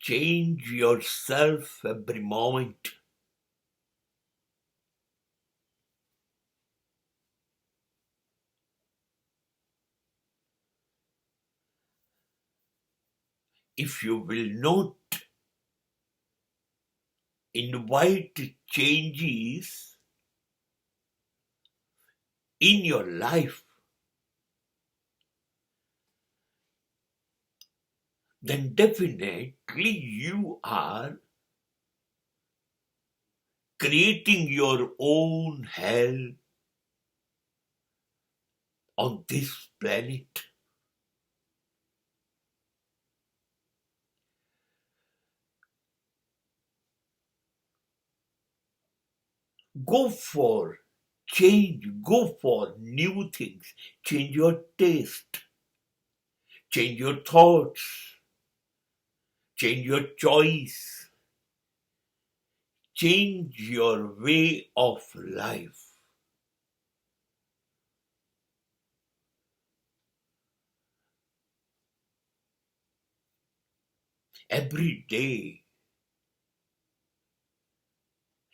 change yourself every moment. If you will not invite changes in your life, then definitely you are creating your own hell on this planet. Go for change, go for new things, change your taste, change your thoughts, change your choice, change your way of life. Every day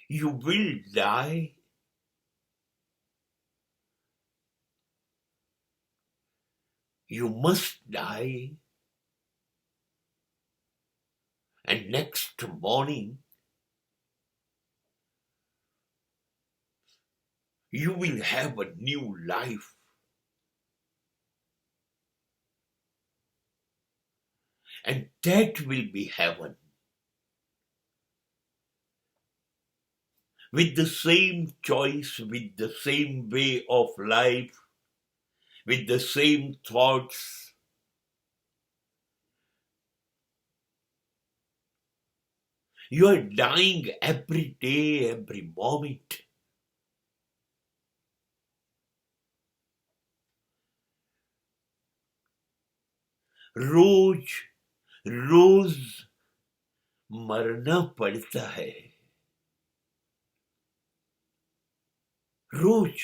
you will die. You must die, and next morning you will have a new life. And that will be heaven. With the same choice, with the same way of life, with the same thoughts. You are dying every day, every moment. रोज रोज मरना पड़ता है. रोज.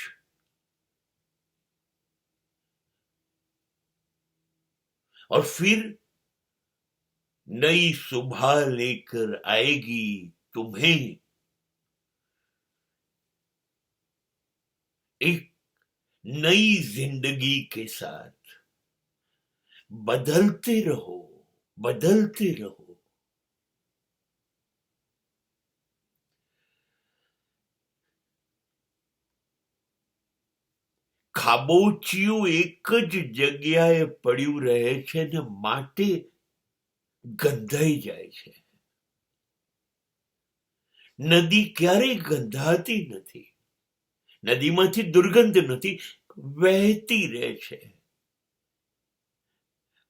और फिर नई सुबह लेकर आएगी तुम्हें. एक नई जिंदगी के साथ. बदलते रहो, बदलते रहो. ખાબોચિયું એક જ જગ્યાએ પડ્યું રહે છે ને માટે ગંધાઈ જાય છે. નદી ક્યારેય ગંધાતી નથી. નદીમાંથી દુર્ગંધ નથી, વહેતી રહે છે.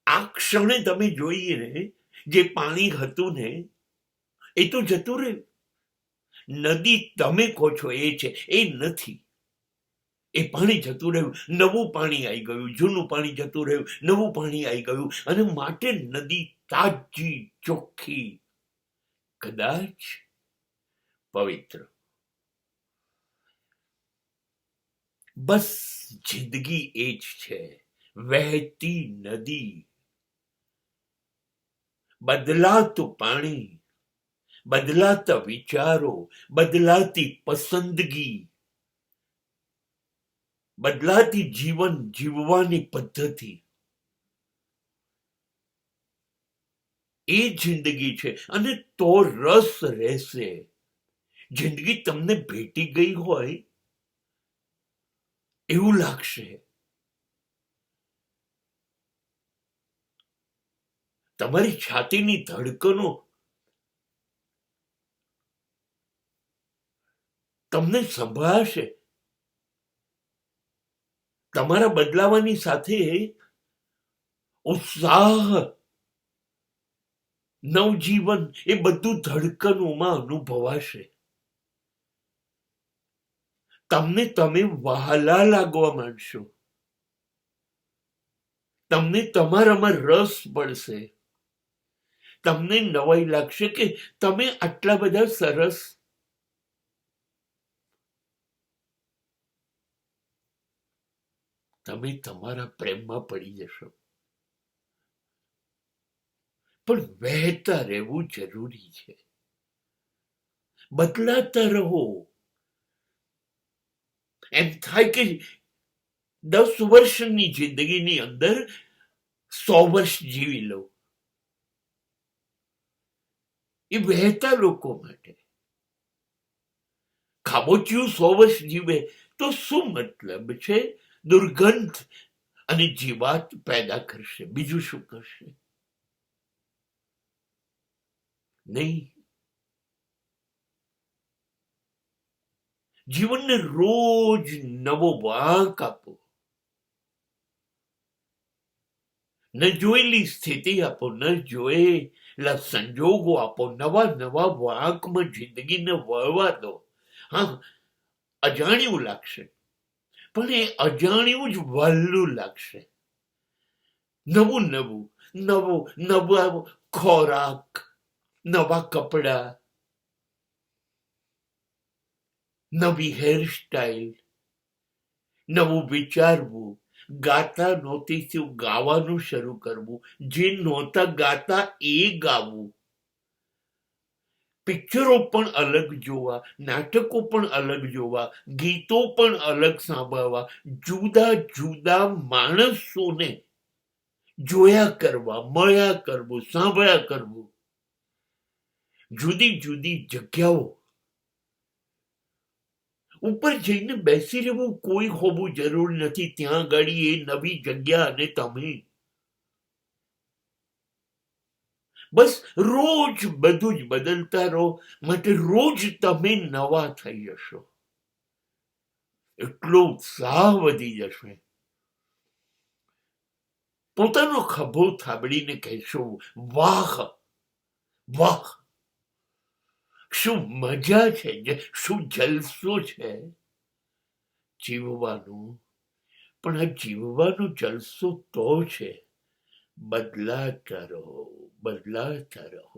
આ ક્ષણે તમે જોઈએ ને, જે પાણી હતું ને એ તો જતું રહ્યું. નદી તમે કહો છો એ છે, એ નથી. એ પાણી જતું રહ્યું, નવું પાણી આવી ગયું, જૂનું પાણી જતું રહ્યું, નવું પાણી આવી ગયું, અને માટે નદી તાજી, ચોખ્ખી, કદાચ પવિત્ર. બસ જિંદગી એ જ છે, વહેતી નદી. બદલાતું પાણી, બદલાતા વિચારો, બદલાતી પસંદગી, બદલાતી જીવન જીવવાની પદ્ધતિ. એ જિંદગી છે. અને તો રસ રહેશે. જિંદગી તમને ભેટી ગઈ હોય એવું લાગશે. તમારી છાતીની ધડકનો તમને સંભળાશે. તમારા બદલાવાની સાથે ઉત્સાહ, નવજીવન, એ બધું ધડકનોમાં અનુભવાશે. તમને તમે વહાલા લાગવા માંડશો. તમને તમારામાં રસ પડશે. તમને નવાઈ લાગશે કે તમે આટલા બધા સરસ. તમે તમારા પ્રેમમાં પડી જશો. પણ વહેતા રહેવું જરૂરી છે. બદલાતા રહો. એમ થાય કે 10 વર્ષની જિંદગીની અંદર 100 વર્ષ જીવી લો. એ વહેતા લોકો માટે. ખાબોચિયું 100 વર્ષ જીવે તો શું મતલબ છે? દુર્ગંધ અને જીવાત પેદા કરશે, બીજું શું કરશે? નહીં. જીવનને રોજ નવો વાંક આપો. ન જોયેલી સ્થિતિ આપો, ન જોયેલા સંજોગો આપો. નવા નવા વાંકમાં જિંદગીને વળવા દો. હા, અજાણ્યું લાગશે, પણ એ અજાણ્યું જ વહેલું લાગશે. નવું નવું, નવા ખોરાક, નવા કપડા, નવી હેરસ્ટાઈલ, નવું વિચારવું. ગાતા નહોતી શું ગાવાનું શરૂ કરવું. જે નહોતા ગાતા એ ગાવું. પિક્ચરો પણ અલગ જોવા, નાટકો પણ અલગ જોવા, ગીતો પણ અલગ સાંભળવા, જુદા જુદા માણસોને જોયા કરવા, મળ્યા કરવું, સાંભળ્યા કરવું. જુદી જુદી જગ્યાઓ ઉપર જઈને બેસી રહેવું કોઈ હોવું જરૂર નથી. ત્યાં આગળ એ નવી જગ્યા અને તમે. બસ રોજ બધું જ બદલતા રહો, માટે રોજ તમે નવા થઈ જશો. એટલો ઉત્સાહ વધી જશે. પોતાનો ખભો થાબડીને કહેશો, વાહ વાહ, શું મજા છે, શું જલસો છે જીવવાનો. પણ આ જીવવાનો જલસો તો છે. બદલાતા રહો, બદલાતા રહો.